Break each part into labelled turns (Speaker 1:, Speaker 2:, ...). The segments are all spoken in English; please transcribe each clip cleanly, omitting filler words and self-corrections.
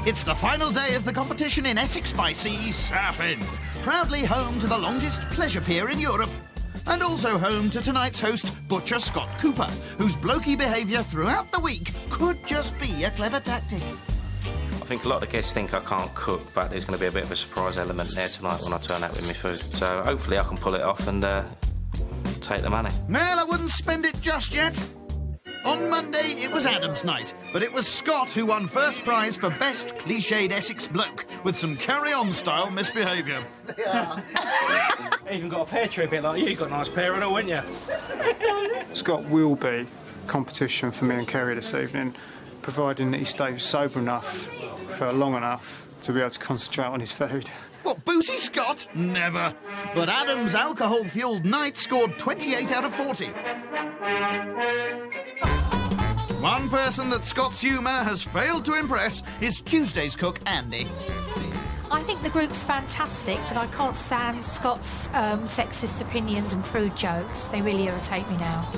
Speaker 1: it's the final day of the competition in Essex by Sea, Southend. Proudly home to the longest pleasure pier in Europe. And also home to tonight's host, Butcher Scott Cooper, whose blokey behaviour throughout the week could just be a clever tactic.
Speaker 2: I think a lot of the guests think I can't cook, but there's going to be a bit of a surprise element there tonight when I turn out with my food. So hopefully I can pull it off and take the money.
Speaker 1: Well, I wouldn't spend it just yet. On Monday, it was Adam's night, but it was Scott who won first prize for Best Cliched Essex Bloke, with some carry-on style misbehaviour.
Speaker 3: Even got a pear tree a bit like you. Got a nice pear and all, wouldn't you?
Speaker 4: Scott will be competition for me and Kerry this evening, providing that he stays sober enough for long enough to be able to concentrate on his food.
Speaker 1: What, boozy Scott? Never. But Adam's alcohol-fuelled night scored 28 out of 40. One person that Scott's humour has failed to impress is Tuesday's cook, Andy.
Speaker 5: I think the group's fantastic, but I can't stand Scott's sexist opinions and crude jokes. They really irritate me now.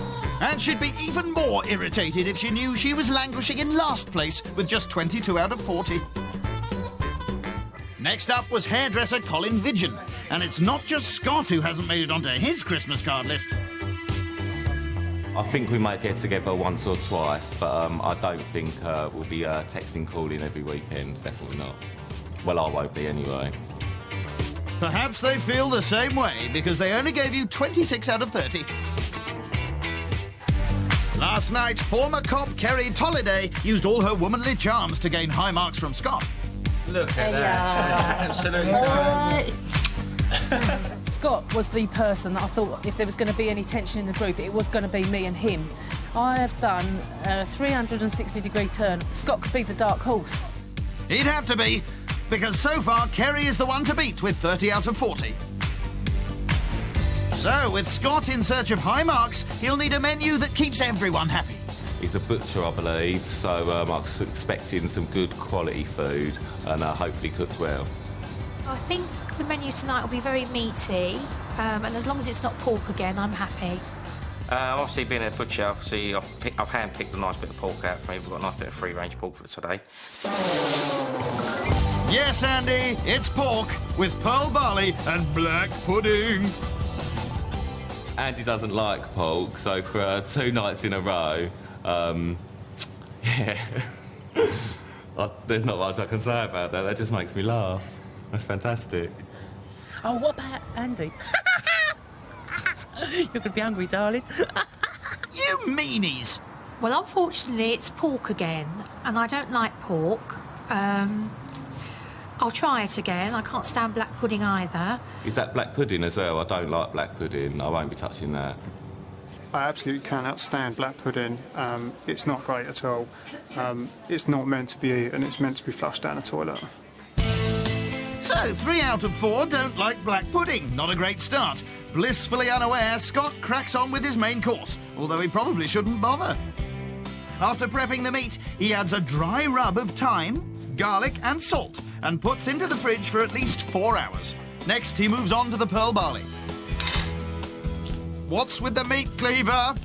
Speaker 1: And she'd be even more irritated if she knew she was languishing in last place with just 22 out of 40. Next up was hairdresser Colin Vidgeon, and it's not just Scott who hasn't made it onto his Christmas card list.
Speaker 6: I think we might get together once or twice, but I don't think we'll be texting, calling every weekend, definitely not. Well, I won't be anyway.
Speaker 1: Perhaps they feel the same way, because they only gave you 26 out of 30. Last night, former cop Kerry Tolliday used all her womanly charms to gain high marks from Scott.
Speaker 3: Look at that. Absolutely.
Speaker 7: Scott was the person that I thought if there was going to be any tension in the group, it was going to be me and him. I have done a 360-degree turn. Scott could be the dark horse.
Speaker 1: He'd have to be, because so far Kerry is the one to beat with 30 out of 40. So, with Scott in search of high marks, he'll need a menu that keeps everyone happy.
Speaker 6: He's a butcher, I believe, so I'm expecting some good quality food and hopefully cooked well.
Speaker 5: I think the menu tonight will be very meaty, and as long as it's not pork again, I'm happy.
Speaker 2: Obviously, being a butcher, obviously, I've hand-picked a nice bit of pork out for me. We've got a nice bit of free-range pork for today.
Speaker 1: Yes, Andy, it's pork with pearl barley and black pudding.
Speaker 6: Andy doesn't like pork, so for 2 nights in a row, yeah, there's not much I can say about that. That just makes me laugh. That's fantastic.
Speaker 7: Oh, what about Andy? You're going to be hungry, darling.
Speaker 1: You meanies!
Speaker 5: Well, unfortunately, it's pork again, and I don't like pork. I'll try it again. I can't stand black pudding either.
Speaker 6: Is that black pudding as well? I don't like black pudding. I won't be touching that.
Speaker 4: I absolutely cannot stand black pudding. It's not great at all. It's not meant to be eaten, it's meant to be flushed down the toilet.
Speaker 1: So, 3 out of 4 don't like black pudding. Not a great start. Blissfully unaware, Scott cracks on with his main course, although he probably shouldn't bother. After prepping the meat, he adds a dry rub of thyme, garlic and salt, and puts into the fridge for at least 4 hours. Next, he moves on to the pearl barley. What's with the meat cleaver?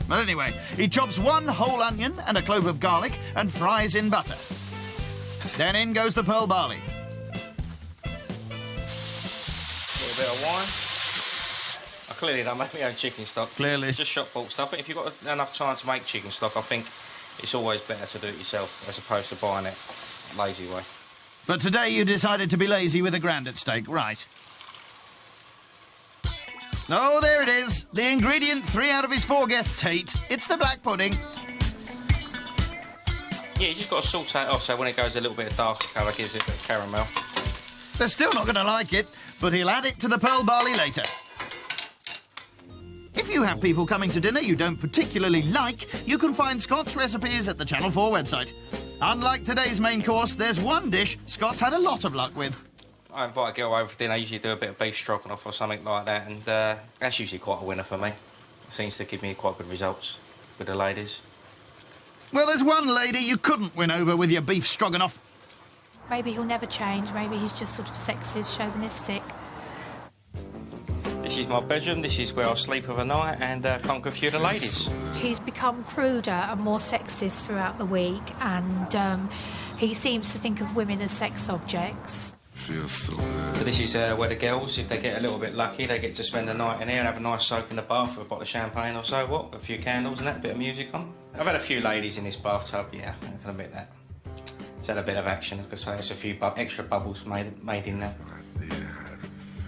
Speaker 1: But anyway, he chops 1 whole onion and a clove of garlic and fries in butter. Then in goes the pearl barley.
Speaker 2: A bit of wine. I clearly don't make my own chicken stock.
Speaker 1: Clearly.
Speaker 2: It's just shop bought stuff. But if you've got enough time to make chicken stock, I think it's always better to do it yourself as opposed to buying it lazy way.
Speaker 1: But today you decided to be lazy with a grand at stake, right? Oh, there it is. The ingredient 3 out of his 4 guests hate. It's the black pudding.
Speaker 2: Yeah, you just got to salt that off so when it goes a little bit of darker colour, it gives it a bit of caramel.
Speaker 1: They're still not going to like it, but he'll add it to the pearl barley later. If you have people coming to dinner you don't particularly like, you can find Scott's recipes at the Channel 4 website. Unlike today's main course, there's one dish Scott's had a lot of luck with.
Speaker 2: I invite a girl over for dinner, I usually do a bit of beef stroganoff or something like that, and that's usually quite a winner for me. It seems to give me quite good results with the ladies.
Speaker 1: Well, there's one lady you couldn't win over with your beef stroganoff.
Speaker 5: Maybe he'll never change. Maybe he's just sort of sexist, chauvinistic.
Speaker 2: This is my bedroom, this is where I sleep of a night and conquer a few of the ladies.
Speaker 5: He's become cruder and more sexist throughout the week, and he seems to think of women as sex objects.
Speaker 8: Feels so good.
Speaker 3: So this is where the girls, if they get a little bit lucky, they get to spend the night in here and have a nice soak in the bath with a bottle of champagne or so, what? A few candles and that, a bit of music on. I've had a few ladies in this bathtub, yeah, I can admit that. It's had a bit of action, I could say. It's a few extra bubbles made in there.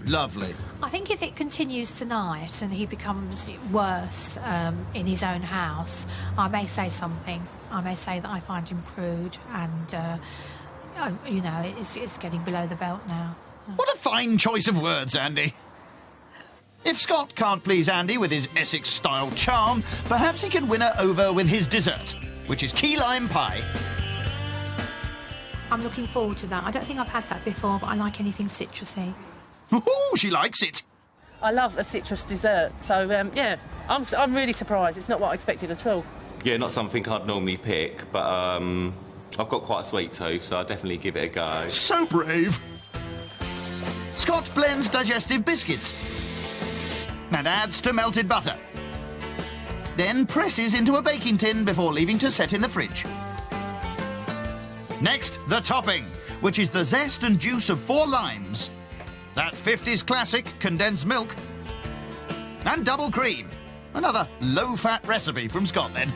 Speaker 1: Lovely.
Speaker 5: I think if it continues tonight and he becomes worse in his own house, I may say something. I may say that I find him crude and, you know, it's getting below the belt now.
Speaker 1: What a fine choice of words, Andy. If Scott can't please Andy with his Essex-style charm, perhaps he can win her over with his dessert, which is key lime pie.
Speaker 5: I'm looking forward to that. I don't think I've had that before, but I like anything citrusy.
Speaker 1: Ooh, she likes it.
Speaker 7: I love a citrus dessert, so, yeah, I'm really surprised. It's not what I expected at all.
Speaker 6: Yeah, not something I'd normally pick, but I've got quite a sweet tooth, so I'll definitely give it a go.
Speaker 1: So brave. Scott blends digestive biscuits and adds to melted butter. Then presses into a baking tin before leaving to set in the fridge. Next, the topping, which is the zest and juice of 4 limes. That 50s classic condensed milk. And double cream. Another low-fat recipe from Scott, then.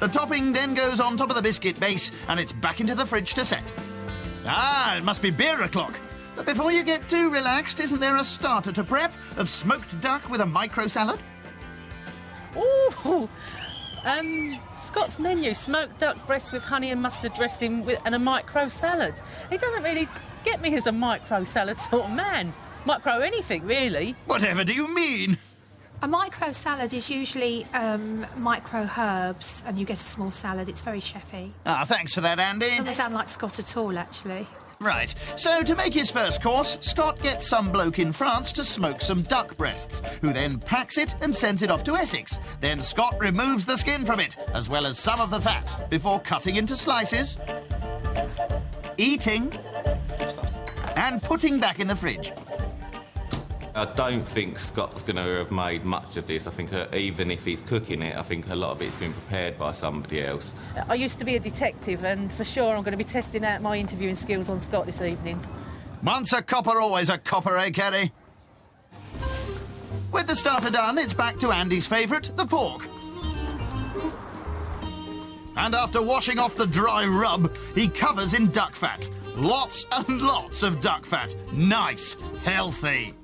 Speaker 1: The topping then goes on top of the biscuit base, and it's back into the fridge to set. Ah, it must be beer o'clock. But before you get too relaxed, isn't there a starter to prep of smoked duck with a micro salad?
Speaker 7: Ooh! Scott's menu, smoked duck breast with honey and mustard dressing and a micro salad. He doesn't really get me as a micro salad sort of man. Micro anything, really.
Speaker 1: Whatever do you mean?
Speaker 5: A micro salad is usually micro herbs, and you get a small salad. It's very chefy.
Speaker 1: Ah, thanks for that, Andy.
Speaker 5: Doesn't sound like Scott at all, actually.
Speaker 1: Right, so to make his first course, Scott gets some bloke in France to smoke some duck breasts, who then packs it and sends it off to Essex. Then Scott removes the skin from it, as well as some of the fat, before cutting into slices, eating, and putting back in the fridge.
Speaker 6: I don't think Scott's going to have made much of this. I think even if he's cooking it, I think a lot of it's been prepared by somebody else.
Speaker 7: I used to be a detective, and for sure I'm going to be testing out my interviewing skills on Scott this evening.
Speaker 1: Once a copper, always a copper, eh, Kerry? With the starter done, it's back to Andy's favourite, the pork. And after washing off the dry rub, he covers in duck fat. Lots and lots of duck fat. Nice, healthy.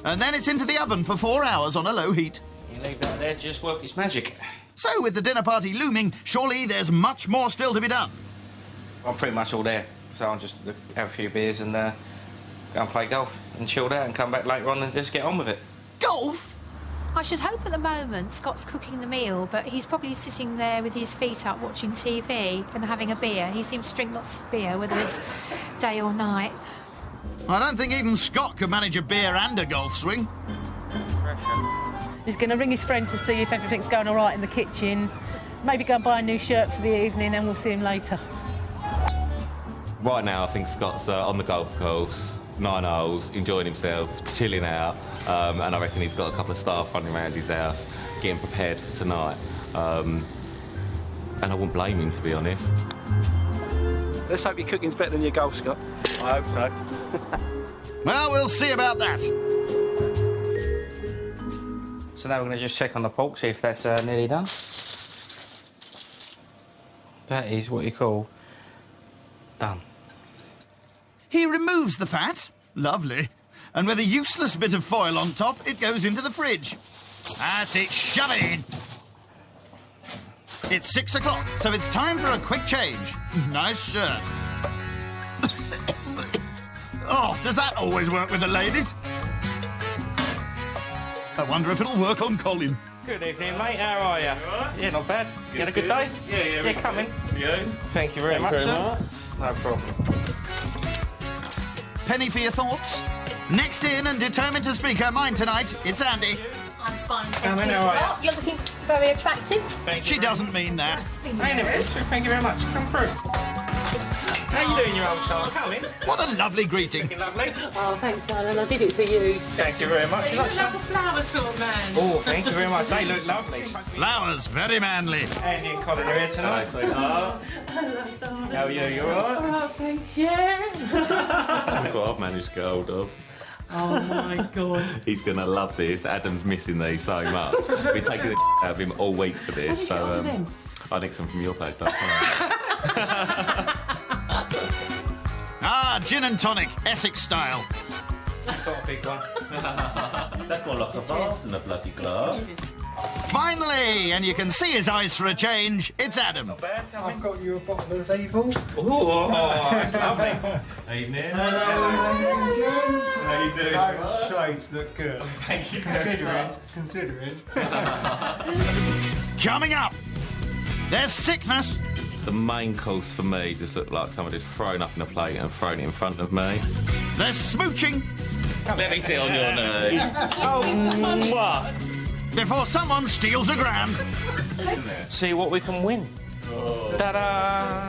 Speaker 1: And then it's into the oven for 4 hours on a low heat.
Speaker 3: You leave that there to just work its magic.
Speaker 1: So, with the dinner party looming, surely there's much more still to be done.
Speaker 3: I'm pretty much all there, so I'll just have a few beers and go and play golf and chill out and come back later on and just get on with it.
Speaker 1: Golf?
Speaker 5: I should hope at the moment Scott's cooking the meal, but he's probably sitting there with his feet up watching TV and having a beer. He seems to drink lots of beer, whether it's day or night.
Speaker 1: I don't think even Scott could manage a beer and a golf swing.
Speaker 7: He's going to ring his friend to see if everything's going all right in the kitchen. Maybe go and buy a new shirt for the evening, and we'll see him later.
Speaker 6: Right now, I think Scott's on the golf course, 9 holes, enjoying himself, chilling out, and I reckon he's got a couple of staff running around his house, getting prepared for tonight. And I wouldn't blame him, to be honest.
Speaker 3: Let's hope your cooking's better than your golf, Scott. I hope so.
Speaker 1: Well, we'll see about that.
Speaker 3: So now we're going to just check on the pork, see if that's nearly done. That is what you call done.
Speaker 1: He removes the fat. Lovely. And with a useless bit of foil on top, it goes into the fridge. That's it. Shove it in. It's 6 o'clock, so it's time for a quick change. Nice shirt. Oh, does that always work with the ladies? I wonder if it'll work on Colin.
Speaker 3: Good evening, mate. How are you? Yeah, not bad. You had a good day? Yeah, come in. Yeah. Thank you very much, sir. No problem.
Speaker 1: Penny for your thoughts? Next in and determined to speak her mind tonight, it's Andy.
Speaker 9: I'm fine,
Speaker 3: How
Speaker 9: thank you,
Speaker 3: are you?
Speaker 9: Scott. You're looking very attractive.
Speaker 3: Thank
Speaker 1: She doesn't mean that.
Speaker 3: Thank you very much. Come through. How you doing, your old time? Come in.
Speaker 1: What a lovely greeting.
Speaker 3: Looking lovely.
Speaker 7: Oh, thanks, darling. I did it for you.
Speaker 3: Thank you very much.
Speaker 7: You look like a flower sort of man.
Speaker 3: Oh, thank you very much. They look lovely.
Speaker 1: Flowers, very manly.
Speaker 3: Andy and Colin are here tonight.
Speaker 6: sweetheart.
Speaker 7: Hello, darling.
Speaker 3: How are you? You alright?
Speaker 7: Oh, thanks, yeah.
Speaker 6: Look what I've managed to get hold of.
Speaker 7: Oh, my God.
Speaker 6: He's going to love this. Adam's missing these so much. We're taking the out of him all week for this. So I think some from your place, don't I?
Speaker 1: Ah, gin and tonic, Essex style.
Speaker 3: Got a big one.
Speaker 6: That's more like a vase than a bloody glass.
Speaker 1: Finally, and you can see his eyes for a change, it's Adam.
Speaker 8: I've got you a bottle of evil.
Speaker 3: Oh, that's lovely.
Speaker 6: Evening.
Speaker 8: Hello, ladies and gents.
Speaker 6: How you doing?
Speaker 8: Those shades look good.
Speaker 3: Thank you.
Speaker 8: Considering.
Speaker 1: Coming up, there's sickness,
Speaker 6: The main course for me just looked like someone just thrown up in a plate and thrown it in front of me.
Speaker 1: there's smooching,
Speaker 6: Let me sit on your knee. Mwah.
Speaker 1: before someone steals £1,000.
Speaker 3: See what we can win. Ta-da!